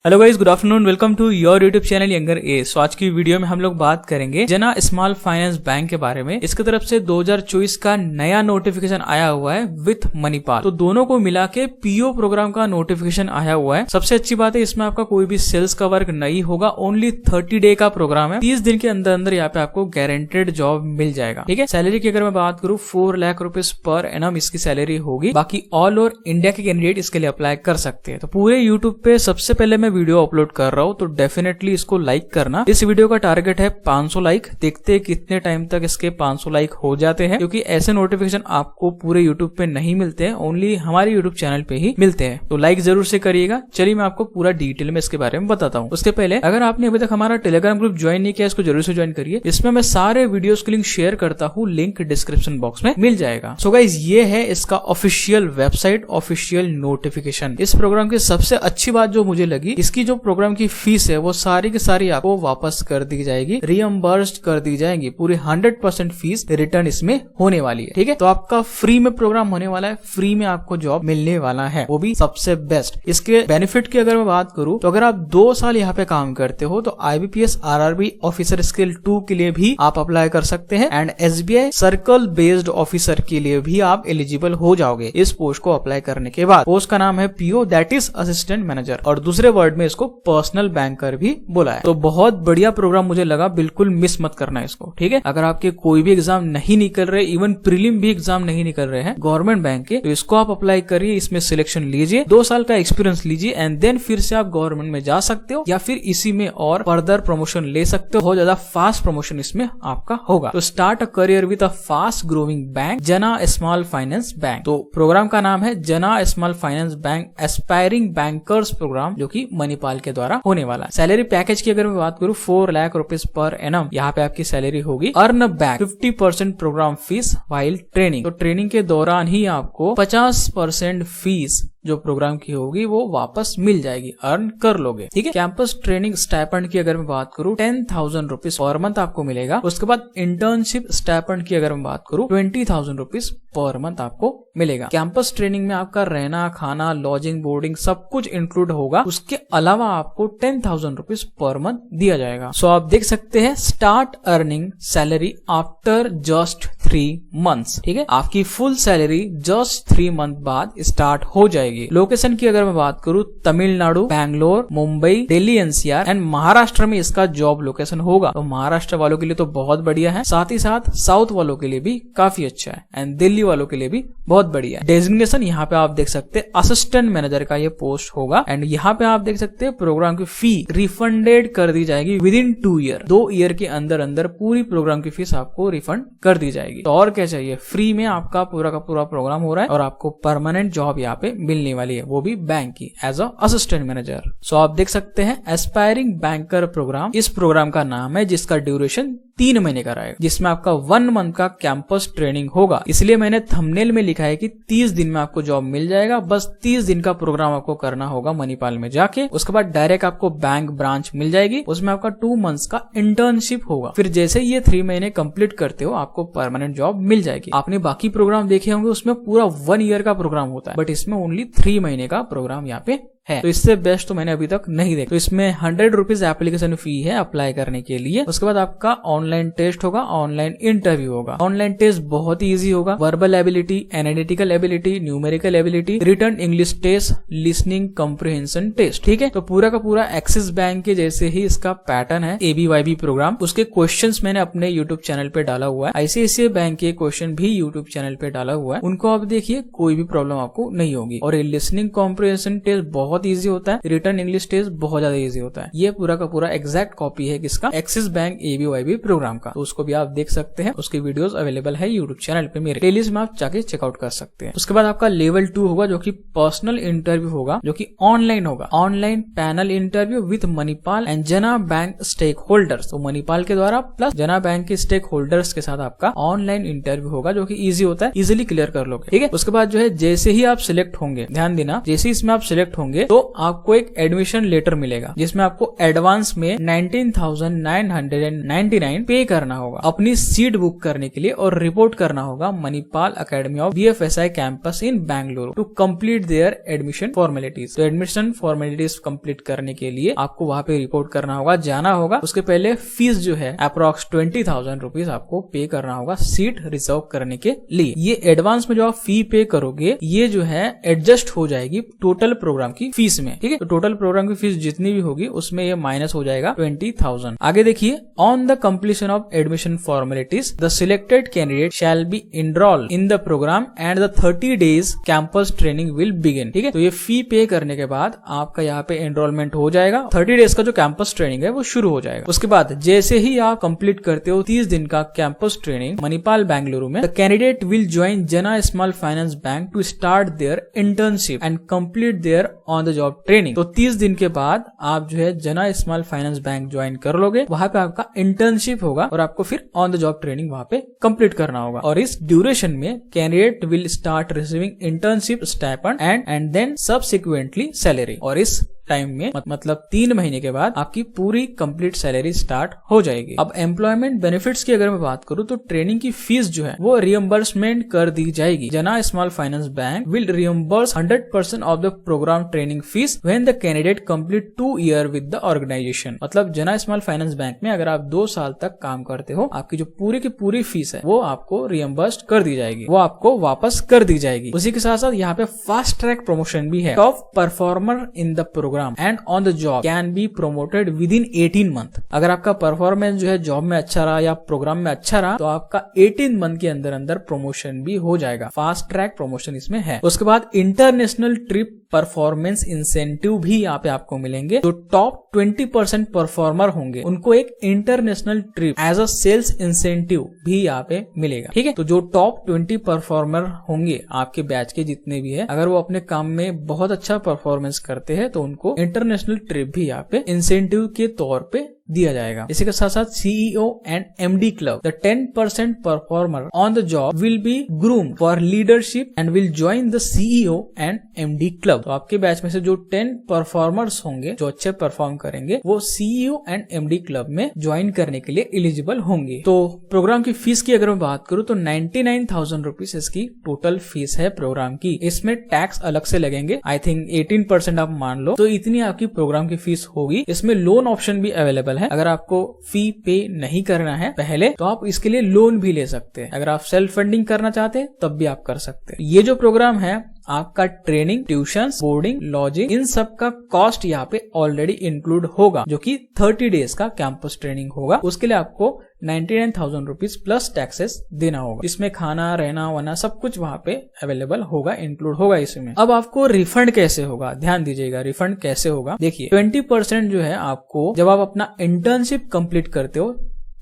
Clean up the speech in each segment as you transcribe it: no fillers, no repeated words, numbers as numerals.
Hello guys, good afternoon. Welcome to your YouTube channel younger A. So आज की video में हम लोग बात करेंगे जना स्मॉल फाइनेंस बैंक के बारे में। इसकी तरफ से 2024 का नया नोटिफिकेशन आया हुआ है विथ मणिपाल। तो दोनों को मिला के पीओ प्रोग्राम का नोटिफिकेशन आया हुआ है। सबसे अच्छी बात है, इसमें आपका कोई भी सेल्स का वर्क नहीं होगा। ओनली 30 डे का प्रोग्राम है। 30 दिन के अंदर अंदर यहाँ पे आपको गारंटेड जॉब मिल जाएगा। ठीक है। सैलरी की अगर मैं बात करूँ 4 लाख रुपीज पर एनम इसकी सैलरी होगी। बाकी ऑल ओवर इंडिया के कैंडिडेट इसके लिए अप्लाई कर सकते हैं। तो पूरे यूट्यूब पे सबसे पहले मैं वीडियो अपलोड कर रहा हूं, तो डेफिनेटली इसको लाइक करना। इस वीडियो का टारगेट है 500 लाइक। देखते हैं कितने टाइम तक इसके 500 लाइक हो जाते हैं, क्योंकि ऐसे नोटिफिकेशन आपको पूरे यूट्यूब पे नहीं मिलते हैं, ओनली हमारे यूट्यूब चैनल पे ही मिलते हैं। तो लाइक जरूर से करिएगा। चलिए मैं आपको पूरा डिटेल में इसके बारे में बताता हूँ। उसके पहले अगर आपने अभी तक हमारा टेलीग्राम ग्रुप ज्वाइन नहीं किया, इसको जरूर से ज्वाइन करिए। इसमें मैं सारे वीडियोस के लिंक शेयर करता हूँ, लिंक डिस्क्रिप्शन बॉक्स में मिल जाएगा। सो गाइस, ये है इसका ऑफिशियल वेबसाइट, ऑफिशियल नोटिफिकेशन। इस प्रोग्राम की सबसे अच्छी बात जो मुझे लगी, इसकी जो प्रोग्राम की फीस है वो सारी की सारी आपको वापस कर दी जाएगी, रियम्बर्स्ड कर दी जाएगी। पूरी 100% फीस रिटर्न इसमें होने वाली है। ठीक है। तो आपका फ्री में प्रोग्राम होने वाला है, फ्री में आपको जॉब मिलने वाला है, वो भी सबसे बेस्ट। इसके बेनिफिट की अगर मैं बात करूं तो अगर आप 2 साल यहाँ पे काम करते हो तो IBPS RRB ऑफिसर स्किल 2 के लिए भी आप अप्लाई कर सकते हैं, and SBI circle based officer के लिए भी आप एलिजिबल हो जाओगे इस पोस्ट को अप्लाई करने के बाद। पोस्ट का नाम है PO, that is assistant manager, और दूसरे वर्ड में इसको पर्सनल बैंकर भी बोला है। तो बहुत बढ़िया प्रोग्राम मुझे लगा, बिल्कुल मिस मत करना इसको। ठीक है। अगर आपके कोई भी एग्जाम नहीं निकल रहे, इवन प्रीलिम भी एग्जाम नहीं निकल रहे हैं गवर्नमेंट बैंक के, तो इसको आप अप्लाई करिए, इसमें सिलेक्शन लीजिए, 2 साल का एक्सपीरियंस लीजिए, एंड देन फिर से आप गवर्नमेंट में जा सकते हो, या फिर इसी में और फर्दर प्रमोशन ले सकते हो। बहुत ज्यादा फास्ट प्रमोशन इसमें आपका होगा। तो start a career with a fast growing bank, Jana small finance bank. तो प्रोग्राम का नाम है Jana small finance bank aspiring bankers programme, जो कि मणिपाल के द्वारा होने वाला है। सैलरी पैकेज की अगर मैं बात करूं 4 लाख रुपीज पर एनम यहाँ पे आपकी सैलरी होगी। Earn back 50% programme fees while training. तो ट्रेनिंग के दौरान ही आपको 50% फीस जो प्रोग्राम की होगी वो वापस मिल जाएगी, अर्न कर लोगे। ठीक है। कैंपस ट्रेनिंग स्टाइपेंड की अगर मैं बात करूं 10,000 रुपीज पर मंथ आपको मिलेगा। उसके बाद इंटर्नशिप स्टाइपेंड की अगर मैं बात करूं 20,000 रुपीज पर मंथ आपको मिलेगा। कैंपस ट्रेनिंग में आपका रहना, खाना, लॉजिंग, बोर्डिंग सब कुछ इंक्लूड होगा। उसके अलावा आपको 10,000 रुपीज पर मंथ दिया जाएगा। सो आप देख सकते हैं, start earning salary after just 3 months. ठीक है। आपकी फुल सैलरी जस्ट 3 मंथ बाद स्टार्ट हो जाएगी। लोकेशन की अगर मैं बात करूं तमिलनाडु, बैंगलोर, मुंबई, दिल्ली NCR एंड महाराष्ट्र में इसका जॉब लोकेशन होगा। तो महाराष्ट्र वालों के लिए तो बहुत बढ़िया है, साथ ही साथ साउथ वालों के लिए भी काफी अच्छा है, एंड दिल्ली वालों के लिए भी बहुत बढ़िया है। डेजिग्नेशन यहाँ पे आप देख सकते हैं असिस्टेंट मैनेजर का ये पोस्ट होगा, एंड यहाँ पे आप देख सकते हैं प्रोग्राम की फी रिफंडेड कर दी जाएगी विद इन 2 ईयर। 2 ईयर के अंदर अंदर पूरी प्रोग्राम की फीस आपको रिफंड कर दी जाएगी। तो और क्या चाहिए, फ्री में आपका पूरा का पूरा प्रोग्राम हो रहा है, और आपको परमानेंट जॉब यहाँ पे मिलने वाली है, वो भी बैंक की एज अ असिस्टेंट मैनेजर। सो आप देख सकते हैं एस्पायरिंग बैंकर प्रोग्राम इस प्रोग्राम का नाम है, जिसका ड्यूरेशन 3 महीने का रहेगा, जिसमें आपका 1 मंथ का कैंपस ट्रेनिंग होगा। इसलिए मैंने थंबनेल में लिखा है कि 30 दिन में आपको जॉब मिल जाएगा। बस 30 दिन का प्रोग्राम आपको करना होगा मणिपाल में जाके। उसके बाद डायरेक्ट आपको बैंक ब्रांच मिल जाएगी, उसमें आपका 2 मंथ्स का इंटर्नशिप होगा। फिर जैसे ये 3 महीने कंप्लीट करते हो आपको परमानेंट जॉब मिल जाएगी। आपने बाकी प्रोग्राम देखे होंगे, उसमें पूरा 1 ईयर का प्रोग्राम होता है, बट इसमें ओनली 3 महीने का प्रोग्राम यहाँ पे है। तो इससे बेस्ट तो मैंने अभी तक नहीं देखा। तो इसमें 100 रुपीज एप्लीकेशन फी है अप्लाई करने के लिए। उसके बाद आपका ऑनलाइन टेस्ट होगा, ऑनलाइन इंटरव्यू होगा। ऑनलाइन टेस्ट बहुत ही इजी होगा। Verbal ability, analytical ability, numerical ability, written English test, listening comprehension test. ठीक है। तो पूरा का पूरा एक्सिस बैंक के जैसे ही इसका पैटर्न है, ABYB प्रोग्राम। उसके क्वेश्चंस मैंने अपने यूट्यूब चैनल पे डाला हुआ है। ICICI बैंक के क्वेश्चन भी यूट्यूब चैनल पे डाला हुआ है, उनको आप देखिए, कोई भी प्रॉब्लम आपको नहीं होगी। और लिसनिंग कॉम्प्रिहेंशन टेस्ट बहुत इजी होता है, रिटर्न इंग्लिश टेस्ट बहुत ज्यादा इजी होता है। ये पूरा का पूरा एग्जैक्ट कॉपी है किसका, एक्सिस बैंक ABYB प्रोग्राम का। तो उसको भी आप देख सकते हैं, उसकी वीडियोस अवेलेबल है यूट्यूब चैनल पे, मेरे प्लेलिस्ट में आप जाके चेकआउट कर सकते हैं। उसके बाद आपका लेवल 2 होगा, जो कि पर्सनल इंटरव्यू होगा, जो कि ऑनलाइन होगा। Online panel interview with Manipal and जना बैंक स्टेक होल्डर्स। तो मणिपाल के द्वारा प्लस जना बैंक के स्टेक होल्डर्स के साथ आपका ऑनलाइन इंटरव्यू होगा, जो कि इजी होता है, इजिली क्लियर कर लोगे। ठीक है। उसके बाद जो है, जैसे ही आप सिलेक्ट होंगे, ध्यान देना, जैसे ही इसमें आप सिलेक्ट होंगे तो आपको एक एडमिशन लेटर मिलेगा जिसमें आपको एडवांस में 19,999 पे करना होगा अपनी सीट बुक करने के लिए और रिपोर्ट करना होगा Manipal academy of BFSI campus in Bengaluru to complete their admission formalities. तो एडमिशन फॉर्मेलिटीज कंप्लीट करने के लिए आपको वहां पे रिपोर्ट करना होगा, जाना होगा। उसके पहले फीस जो है अप्रॉक्स 20,000 रुपीज आपको पे करना होगा सीट रिजर्व करने के लिए। ये एडवांस में जो आप फी पे करोगे ये जो है एडजस्ट हो जाएगी टोटल प्रोग्राम की फीस में, ठीक है। तो टोटल प्रोग्राम की फीस जितनी भी होगी उसमें ये माइनस हो जाएगा 20,000। आगे देखिए, on the completion of admission formalities the selected candidate shall be enrol in the programme and the 30 days campus training will begin, ठीक है। तो ये फी पे करने के बाद आपका यहाँ पे एनरोलमेंट हो जाएगा, 30 डेज का जो कैंपस ट्रेनिंग है वो शुरू हो जाएगा। उसके बाद जैसे ही आप कंप्लीट करते हो 30 दिन का कैंपस ट्रेनिंग मणिपाल बेंगलुरु में, the candidate will join Jana small finance bank to start their internship and complete their on the job training. तो 30 दिन के बाद आप जो है Jana small finance bank join कर लोगे, वहां पे आपका इंटर्नशिप होगा और आपको फिर ऑन द जॉब ट्रेनिंग वहां पे कंप्लीट करना होगा। और इस ड्यूरेशन में candidate will start receiving internship stipend and then subsequently salary. और इस टाइम में मतलब 3 महीने के बाद आपकी पूरी कंप्लीट सैलरी स्टार्ट हो जाएगी। अब एम्प्लॉयमेंट बेनिफिट्स की अगर मैं बात करूं तो ट्रेनिंग की फीस जो है वो रियम्बर्समेंट कर दी जाएगी। Jana small finance bank will reimburse 100% of the program training fees when the candidate complete 2 year with the organization. मतलब जना स्मॉल फाइनेंस बैंक में अगर आप 2 साल तक काम करते हो, आपकी जो पूरी की पूरी फीस है वो आपको रियम्बर्स कर दी जाएगी, वो आपको वापस कर दी जाएगी। उसी के साथ साथ यहाँ पे फास्ट ट्रैक प्रमोशन भी है। Top performer in the programme and on the job can be promoted within 18 month. अगर आपका परफॉर्मेंस जो है जॉब में अच्छा रहा या प्रोग्राम में अच्छा रहा तो आपका 18 मंथ के अंदर अंदर प्रमोशन भी हो जाएगा। फास्ट ट्रैक प्रमोशन इसमें है। उसके बाद इंटरनेशनल ट्रिप परफॉर्मेंस इंसेंटिव भी यहाँ पे आपको मिलेंगे। जो टॉप 20% परफॉर्मर होंगे उनको एक international trip as a sales incentive भी यहाँ पे मिलेगा, ठीक है। तो जो टॉप 20 परफॉर्मर होंगे आपके बैच के जितने भी है, अगर वो अपने काम में बहुत अच्छा परफॉर्मेंस करते हैं तो उनको इंटरनेशनल ट्रिप भी यहाँ पे इंसेंटिव के तौर पे दिया जाएगा। इसी के साथ साथ CEO and MD club the 10% performer on the job will be groom for leadership and will join the CEO and MD club. तो आपके बैच में से जो 10 परफॉर्मर्स होंगे जो अच्छे परफॉर्म करेंगे वो CEO एंड MD क्लब में ज्वाइन करने के लिए एलिजिबल होंगे। तो प्रोग्राम की फीस की अगर मैं बात करूं तो 99,000 रुपीज इसकी टोटल फीस है प्रोग्राम की। इसमें टैक्स अलग से लगेंगे, आई थिंक 18% आप मान लो, तो इतनी आपकी प्रोग्राम की फीस होगी। इसमें लोन ऑप्शन भी अवेलेबल है। अगर आपको फी पे नहीं करना है पहले तो आप इसके लिए लोन भी ले सकते हैं। अगर आप सेल्फ फंडिंग करना चाहते हैं तब भी आप कर सकते हैं। ये जो प्रोग्राम है आपका ट्रेनिंग, ट्यूशन, बोर्डिंग, लॉजिंग, इन सब का कॉस्ट यहाँ पे ऑलरेडी इंक्लूड होगा, जो कि 30 डेज का कैंपस ट्रेनिंग होगा। उसके लिए आपको 99,000 रुपीज प्लस टैक्सेस देना होगा। इसमें खाना, रहना, वना सब कुछ वहाँ पे अवेलेबल होगा, इंक्लूड होगा इसमें। अब आपको रिफंड कैसे होगा, ध्यान दीजिएगा, रिफंड कैसे होगा। देखिए 20% जो है आपको जब आप अपना इंटर्नशिप कंप्लीट करते हो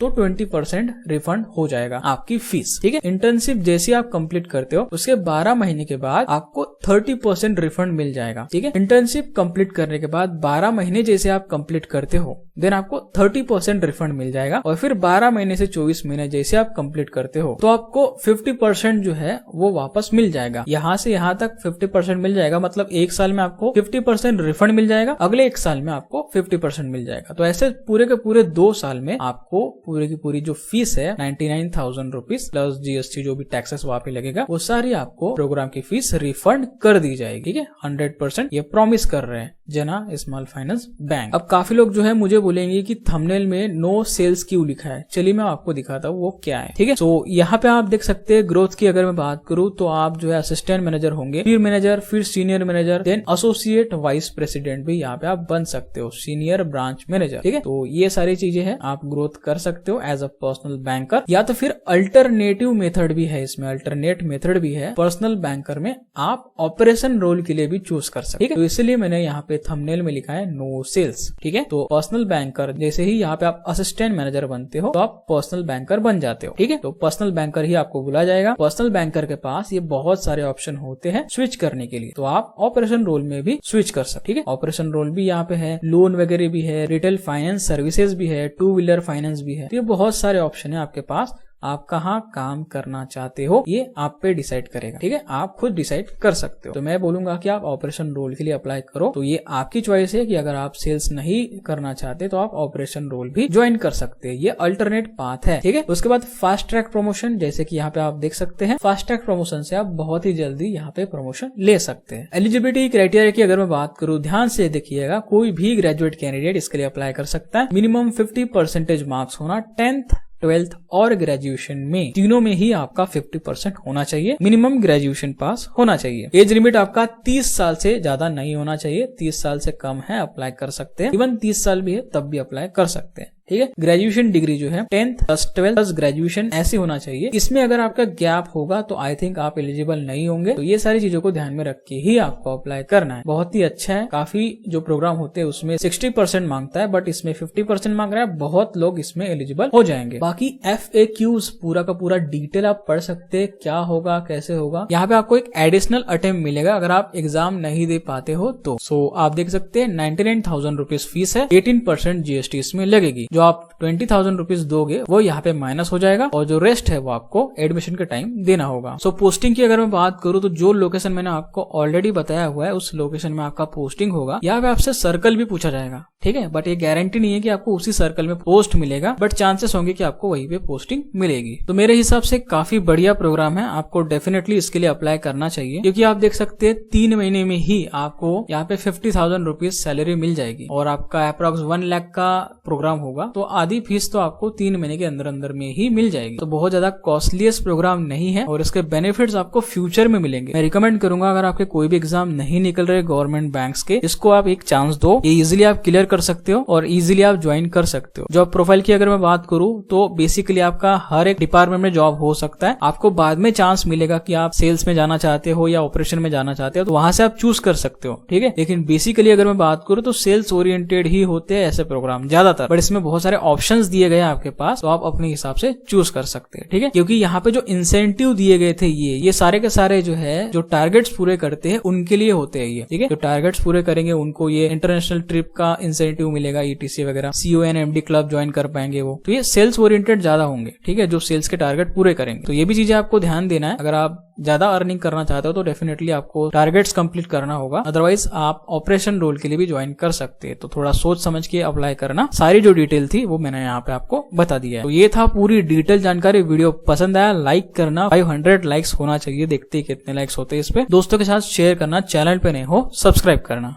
तो 20% रिफंड हो जाएगा आपकी फीस, ठीक है। इंटर्नशिप जैसे आप कंप्लीट करते हो उसके 12 महीने के बाद आपको 30% रिफंड मिल जाएगा, ठीक है। इंटर्नशिप कंप्लीट करने के बाद 12 महीने जैसे आप कंप्लीट करते हो देन आपको 30% रिफंड मिल जाएगा। और फिर 12 महीने से 24 महीने जैसे आप कंप्लीट करते हो तो आपको 50% जो है वो वापस मिल जाएगा। यहाँ से यहाँ तक 50% मिल जाएगा, मतलब 1 साल में आपको 50% रिफंड मिल जाएगा, अगले 1 साल में आपको 50% मिल जाएगा। तो ऐसे पूरे के पूरे 2 साल में आपको पूरी की पूरी जो फीस है 99,000 रुपीज प्लस GST जो भी टैक्सेस वहां पे लगेगा वो सारी आपको प्रोग्राम की फीस रिफंड कर दी जाएगी, ठीक है। 100% ये प्रॉमिस कर रहे हैं जना स्मॉल फाइनेंस बैंक। अब काफी लोग जो है मुझे बोलेंगे कि थंबनेल में नो सेल्स क्यों लिखा है। चलिए मैं आपको दिखाता हूँ वो क्या है, ठीक है। तो यहाँ पे आप देख सकते हैं ग्रोथ की अगर मैं बात करूँ तो आप जो है असिस्टेंट मैनेजर होंगे, फिर मैनेजर, फिर senior manager, then associate vice president भी यहाँ पे आप बन सकते हो, सीनियर ब्रांच मैनेजर, ठीक है। तो ये सारी चीजें हैं, आप ग्रोथ कर सकते हो एज अ पर्सनल बैंकर। या तो फिर अल्टरनेटिव मेथड भी है, इसमें अल्टरनेट मेथड भी है। पर्सनल बैंकर में आप ऑपरेशन रोल के लिए भी चूज कर सकते, ठीक है। तो इसलिए मैंने यहाँ पे थंबनेल में लिखा है नो सेल्स, ठीक है। तो पर्सनल बैंकर जैसे ही यहाँ पे आप असिस्टेंट मैनेजर बनते हो तो आप पर्सनल बैंकर बन जाते हो, ठीक है। तो पर्सनल बैंकर ही आपको बुलाया जाएगा। पर्सनल बैंकर के पास ये बहुत सारे ऑप्शन होते हैं स्विच करने के लिए, तो आप ऑपरेशन रोल में भी स्विच कर सकते, ठीक है। ऑपरेशन रोल भी यहाँ पे है, लोन वगैरह भी है, रिटेल फाइनेंस सर्विसेज भी है, 2 व्हीलर फाइनेंस भी है। तो ये बहुत सारे ऑप्शन है आपके पास आप कहाँ काम करना चाहते हो ये आप पे डिसाइड करेगा। ठीक है, आप खुद डिसाइड कर सकते हो। तो मैं बोलूंगा कि आप ऑपरेशन रोल के लिए अप्लाई करो। तो ये आपकी चॉइस है कि अगर आप सेल्स नहीं करना चाहते तो आप ऑपरेशन रोल भी ज्वाइन कर सकते हैं। ये अल्टरनेट पाथ है। ठीक है, उसके बाद फास्ट ट्रैक प्रमोशन, जैसे कि यहाँ पे आप देख सकते हैं, फास्ट ट्रैक प्रमोशन से आप बहुत ही जल्दी यहाँ पे प्रमोशन ले सकते हैं। एलिजिबिलिटी क्राइटेरिया की अगर मैं बात करूँ, ध्यान से देखिएगा, कोई भी ग्रेजुएट कैंडिडेट इसके लिए अप्लाई कर सकता है। मिनिमम 50% मार्क्स होना 10th 12th और ग्रेजुएशन में, तीनों में ही आपका 50% होना चाहिए। मिनिमम ग्रेजुएशन पास होना चाहिए। एज लिमिट आपका 30 साल से ज्यादा नहीं होना चाहिए। 30 साल से कम है अप्लाई कर सकते हैं। इवन 30 साल भी है तब भी अप्लाई कर सकते हैं। ठीक है, ग्रेजुएशन डिग्री जो है 10th + 12th ग्रेजुएशन ऐसे होना चाहिए। इसमें अगर आपका गैप होगा तो आई थिंक आप एलिजिबल नहीं होंगे। तो ये सारी चीजों को ध्यान में रख के ही आपको अप्लाई करना है। बहुत ही अच्छा है। काफी जो प्रोग्राम होते हैं उसमें 60% मांगता है, बट इसमें 50% मांग रहा है। बहुत लोग इसमें एलिजिबल हो जाएंगे। बाकी FAQs पूरा का पूरा डिटेल आप पढ़ सकते हैं, क्या होगा कैसे होगा। यहाँ पे आपको एक एडिशनल अटेम्प्ट मिलेगा अगर आप एग्जाम नहीं दे पाते हो तो। सो आप देख सकते हैं 99,000 रुपीज फीस है, 18% GST इसमें लगेगी। जो आप 20,000 रुपीज दोगे वो यहाँ पे माइनस हो जाएगा और जो रेस्ट है वो आपको एडमिशन के टाइम देना होगा। सो पोस्टिंग की अगर मैं बात करूँ तो जो लोकेशन मैंने आपको ऑलरेडी बताया हुआ है उस लोकेशन में आपका पोस्टिंग होगा। यहाँ पे आपसे सर्कल भी पूछा जाएगा। ठीक है, बट ये गारंटी नहीं है कि आपको उसी सर्कल में पोस्ट मिलेगा, बट चांसेस होंगे कि आपको वहीं पे पोस्टिंग मिलेगी। तो मेरे हिसाब से काफी बढ़िया प्रोग्राम है। आपको डेफिनेटली इसके लिए अप्लाई करना चाहिए, क्योंकि आप देख सकते हैं 3 महीने में ही आपको यहाँ पे 50,000 रुपीज सैलरी मिल जाएगी और आपका अप्रॉक्स 1 लाख का प्रोग्राम होगा। तो आधी फीस तो आपको 3 महीने के अंदर अंदर में ही मिल जाएगी। तो बहुत ज्यादा कॉस्टलीस्ट प्रोग्राम नहीं है और इसके बेनिफिट्स आपको फ्यूचर में मिलेंगे। मैं रिकमेंड करूंगा, अगर आपके कोई भी एग्जाम नहीं निकल रहे गवर्नमेंट बैंक्स के, इसको आप एक चांस दो। ये इजिली आप क्लियर कर सकते हो और इजिली आप ज्वाइन कर सकते हो। जॉब प्रोफाइल की अगर मैं बात करूं तो बेसिकली आपका हर एक डिपार्टमेंट में जॉब हो सकता है। आपको बाद में चांस मिलेगा कि आप सेल्स में जाना चाहते हो या ऑपरेशन में जाना चाहते हो, तो वहां से आप चूज कर सकते हो। ठीक है, लेकिन बेसिकली अगर मैं बात करूं तो सेल्स ओरिएंटेड ही होते हैं ऐसे प्रोग्राम ज्यादातर, बट इसमें बहुत सारे ऑप्शंस दिए गए हैं आपके पास, तो आप अपने हिसाब से चूज कर सकते हैं। ठीक है, क्योंकि यहाँ पे जो इंसेंटिव दिए गए थे ये सारे के सारे जो है जो टारगेट्स पूरे करते हैं उनके लिए होते हैं ये। ठीक है, जो टारगेट्स पूरे करेंगे उनको ये इंटरनेशनल ट्रिप का इंसेंटिव मिलेगा, ETC वगैरह, CON MD क्लब ज्वाइन कर पाएंगे वो। तो ये सेल्स ओरिएंटेड ज्यादा होंगे। ठीक है, जो सेल्स के टारगेट पूरे करेंगे। तो ये भी चीजें आपको ध्यान देना है। अगर आप ज्यादा अर्निंग करना चाहते हो तो डेफिनेटली आपको टारगेट्स कंप्लीट करना होगा, अदरवाइज आप ऑपरेशन रोल के लिए भी ज्वाइन कर सकते हैं। तो थोड़ा सोच समझ के अप्लाई करना। सारी जो डिटेल थी वो मैंने यहाँ पे आपको बता दिया है। तो ये था पूरी डिटेल जानकारी। वीडियो पसंद आया लाइक करना, 500 लाइक्स होना चाहिए, देखते ही कितने लाइक्स होते हैं इस पे। दोस्तों के साथ शेयर करना, चैनल पे नए हो सब्सक्राइब करना।